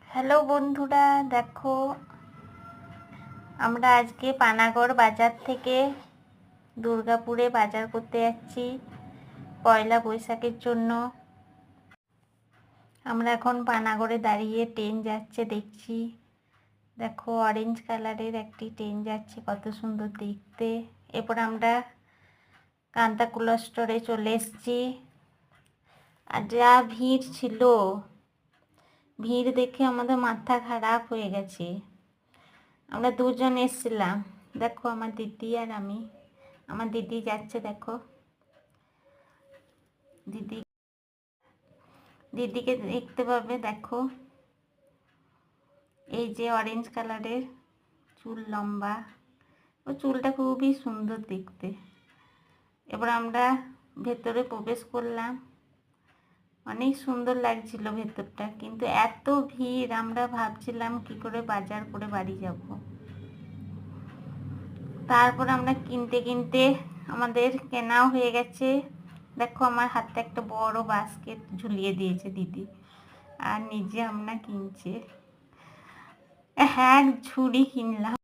Hello বন্ধুরা, দেখো আমরা আজকে পানাগড় বাজার থেকে দুর্গাপুরে বাজার করতে যাচ্ছি পয়লা বৈশাখের জন্য। আমরা এখন পানাগড়ে দাঁড়িয়ে ট্রেন যাচ্ছে দেখছি। দেখো অরেঞ্জ কালারের একটি ট্রেন যাচ্ছে, কত সুন্দর দেখতে। এরপর আমরা কান্তাকুলা স্টোরে চলে এসেছি। আর যা ভিড় ছিল, ভিড় দেখে আমাদের মাথা খারাপ হয়ে গেছে। আমরা দুজন এসেছিলাম, দেখো আমার দিদি আর আমি। আমার দিদি যাচ্ছে, দেখো দিদিকে দেখতে পাবে। দেখো এই যে অরেঞ্জ কালারের চুল, লম্বা, ও চুলটা খুবই সুন্দর দেখতে। এবার আমরা ভেতরে প্রবেশ করলাম, অনেক সুন্দর লাগছিল ভেতরটা, কিন্তু এত ভিড় আমরা ভাবছিলাম কি করে বাজার করে বাড়ি যাব। তারপর আমরা কিনতে কিনতে আমাদের কেনাও হয়ে গেছে। দেখো আমার হাতে একটা বড় বাস্কেট ঝুলিয়ে দিয়েছে দিদি, আর নিজে আমরা কিনছে। হ্যাঁ, ঝুড়ি কিনলাম।